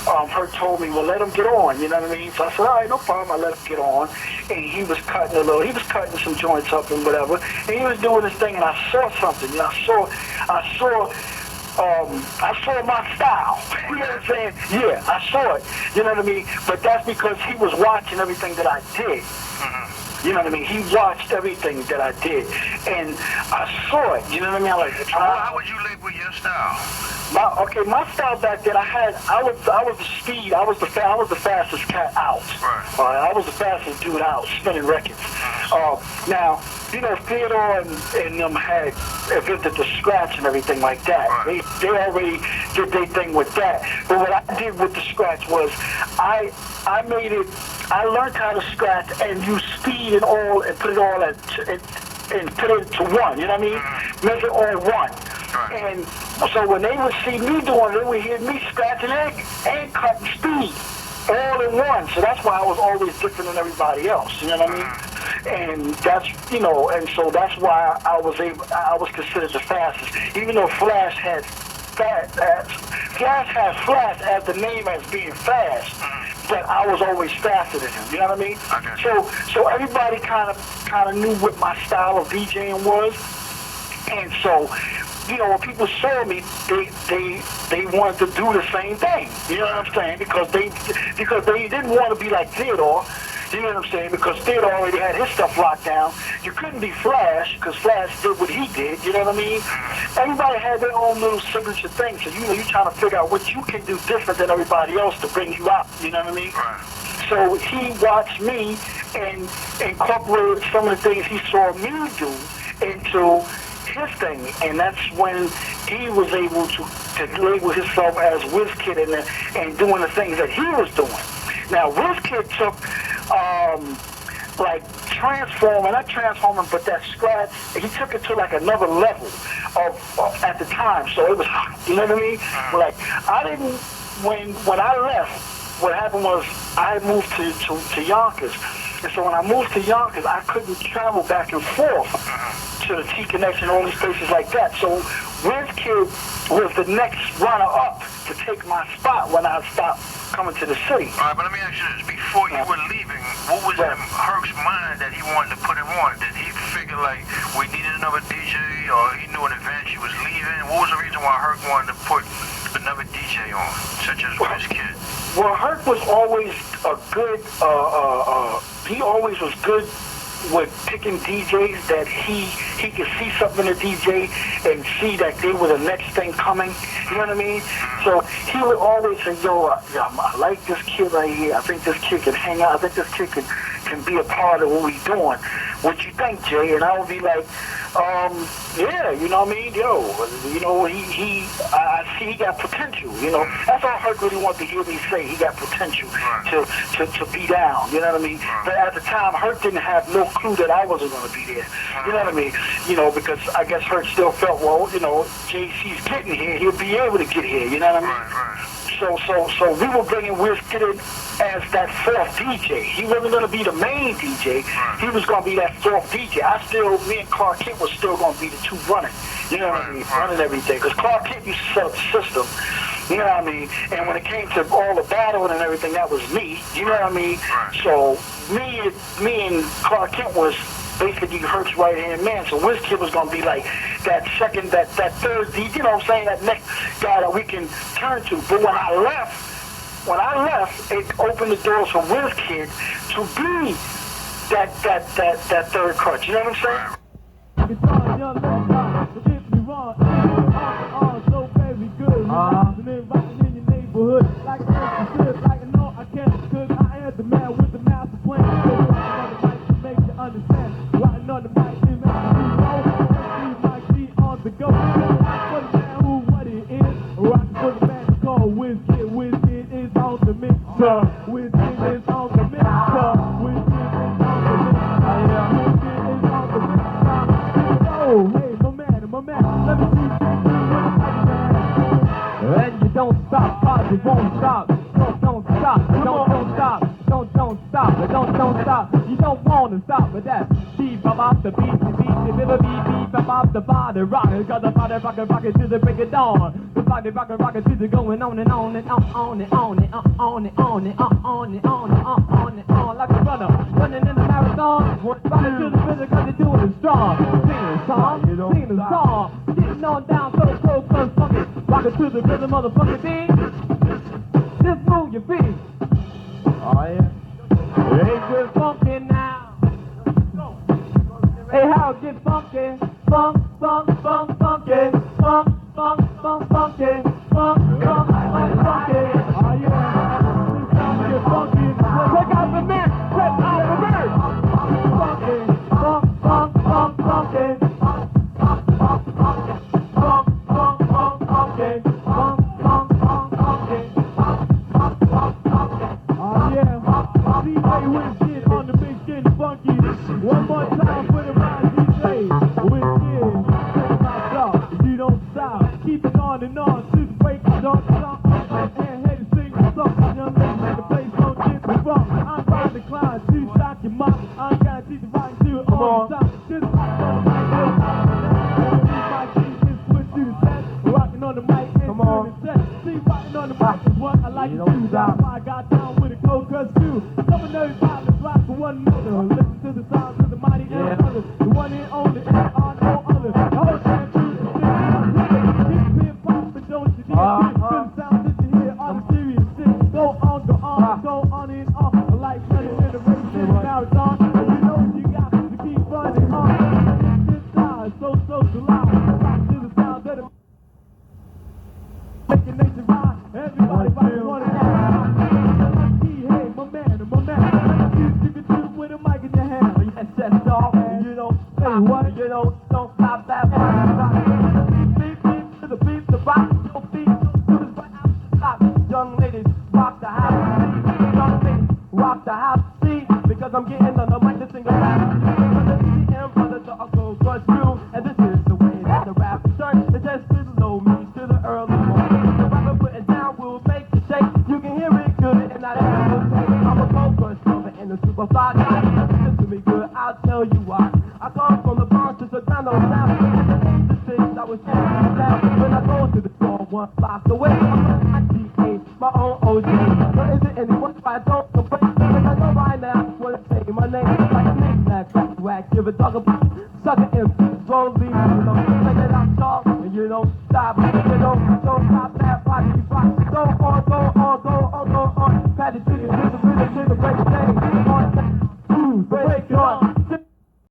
Herc told me, well, let him get on, you know what I mean? So I said, all right, no problem. I let him get on, and he was cutting some joints up and whatever, and he was doing his thing, and I saw something, you know, I saw my style. You know what I'm saying? Yeah, I saw it. You know what I mean? But that's because he was watching everything that I did. You know what I mean? He watched everything that I did, and I saw it. You know what I mean? Like, how would you label your style? My style back then, I was the speed. I was the fastest cat out. Right. I was the fastest dude out spinning records. Now, you know, Theodore and them had invented the scratch and everything like that. Right. They already did their thing with that. But what I did with the scratch was I learned how to scratch and use speed and all and put it all and put it to one. You know what I mean? Make it all one. Right. And so when they would see me doing it, they would hear me scratching and cutting speed all in one. So that's why I was always different than everybody else. You know what I mean? And that's, you know, and so that's why I was considered the fastest, even though Flash had Flash as the name as being fast, but I was always faster than him. You know what I mean? Okay. So everybody kind of knew what my style of DJing was, and so, you know, when people saw me, they wanted to do the same thing. You know what I'm saying? Because they didn't want to be like Theodore. You know what I'm saying? Because Theodore already had his stuff locked down. You couldn't be Flash because Flash did what he did. You know what I mean? Everybody had their own little signature thing. So, you know, you're trying to figure out what you can do different than everybody else to bring you out. You know what I mean? So he watched me and incorporated some of the things he saw me do into his thing, and that's when he was able to label himself as Whiz Kid and doing the things that he was doing. Now, Whiz Kid took like not transforming, but that scratch, he took it to like another level of at the time. So it was hot. You know what I mean? Like I didn't when I left. What happened was I moved to Yonkers. And so when I moved to Yonkers, I couldn't travel back and forth to the T-Connection, all these places like that. So Whiz Kid was the next runner-up to take my spot when I stopped coming to the city. All right, but let me ask you this. Before you were leaving, what was in Herc's mind that he wanted to put him on? Did he figure like we needed another DJ, or he knew in advance he was leaving? What was the reason why Herc wanted to put another DJ on, such as Whiz Kid? Well, Herc was always a good, he always was good with picking DJs that he could see something in a DJ and see that they were the next thing coming. You know what I mean? So he would always say, yo, I like this kid right here. I think this kid can hang out. I think this kid can be a part of what we're doing. What you think, Jay? And I would be like, yeah, you know what I mean? Yo, you know, I see he got potential, you know. That's all Herc really wanted to hear me say. He got potential to be down, you know what I mean? But at the time, Herc didn't have no clue that I wasn't going to be there. You know what I mean? You know, because I guess Herc still felt, well, you know, JC's getting here. He'll be able to get here, you know what I mean? So we were bringing Whiz Kid in as that fourth DJ. He wasn't going to be the main DJ. He was going to be that fourth DJ. Me and Clark Kent was still going to be the two running. You know what I mean? Running everything. Because Clark Kent used to set up the system. You know what I mean? And when it came to all the battling and everything, that was me. You know what I mean? So me and Clark Kent was basically Herc's right-hand man. So Whiz Kid was going to be like that second, that third DJ, you know what I'm saying? That next guy that we can turn to. But when I left, it opened the doors for Whiz Kid to be that third crutch. You know what I'm saying? It's all young love, but if you want, it's so very good. And then rocking in your neighborhood, like I should, like I know I can't, because I am the man with the master plan. So on the mic to make you understand. Riding on the mic to make you know. My G on the go. For the man who what it is, rocking for the man to call Whiz Kid. Whiz Kid is on the mixer. Whiz Kid is on the mixer. Whiz Kid is on the mixer. Whiz Kid is on the mixer. Oh, hey, my man, let me see you do it. And you don't stop, cause you won't stop. Don't stop, don't stop. Don't stop. You don't wanna stop, but that's beat off the beat, the beat, the beat off the body rock. Cause the body rock to the break of dawn. body rockin', rockin', people going on and on and on and on and on and on and on and on and on and on like a runner running in the marathon. Rockin' to the rhythm 'cause they doing it strong. Singing a song, singing a song, getting on down so cold, cause funky. Rockin' to the rhythm, motherfucking beat. Just move your feet. Oh yeah. It ain't good funky now. Hey, how it get funky? Funk, funk, funk, funky. Funk, funk, funk, funky. Funk, funk, funk, funky. Oh yeah. This time get funky. Check out the mix. Check out the mix. Funky. Funk, funk, funk, funky. Funk, funk, funk, funky. Funk, funk, funk, funky. Funk, funk, funk, funky. Oh yeah. DJ Whiz Kid on the mix getting funky. One more time for the rhyme DJ. Whiz Kid, check my out. If you don't stop, keep it on and on. Just break it, don't stop. And head and sing the song. Young ladies in the place, don't get me wrong. I'm trying to climb, to shock your mom. I'm gonna teach you right to it all the time. Just rock on the mic, rocking on the mic and doing the set. See, rocking on the mic is what I like to do. That's why I got down with a cold crush too. Some of those violence rock for one another. Listen to the sounds of the mighty and brothers. The one and only, and there are no others. The whole damn truth is keep hip hop, but don't you dare to the sounds that you hear are the serious shit. Go on and on, like running in the race in the marathon. And you know you got to keep running on. This time, so loud. Rock to the sound of the making nation ride. Everybody rockin' one and all. Hey, my man. You can do with a mic in your hand. Yes, that's all. And you don't say what? You don't stop that. Beep, beep to the beat, the rock, your feet to the stop. Young ladies, rock the house. Young ladies, rock the house. See, because I'm getting on the mic to sing a rap. And brother, the uncle was you. And this is the way that the rap starts. It just below me to the early morning. The rapper putting down will make you shake. You can hear it good and not ever take. I'm a cold crush lover and a super fly guy. Listen to me good, I'll tell you why. I come from the Bronx to Soprano Town. And the things I was saying down. When I go to the store 1 block away, I'm my DA, my own OJ. So is it anyone why I don't complain? Because I know by now what it say my name. Like a knick-knack, whack, give a dog a sucker and slowly, you know, take it out, dog, and you don't stop, you don't stop.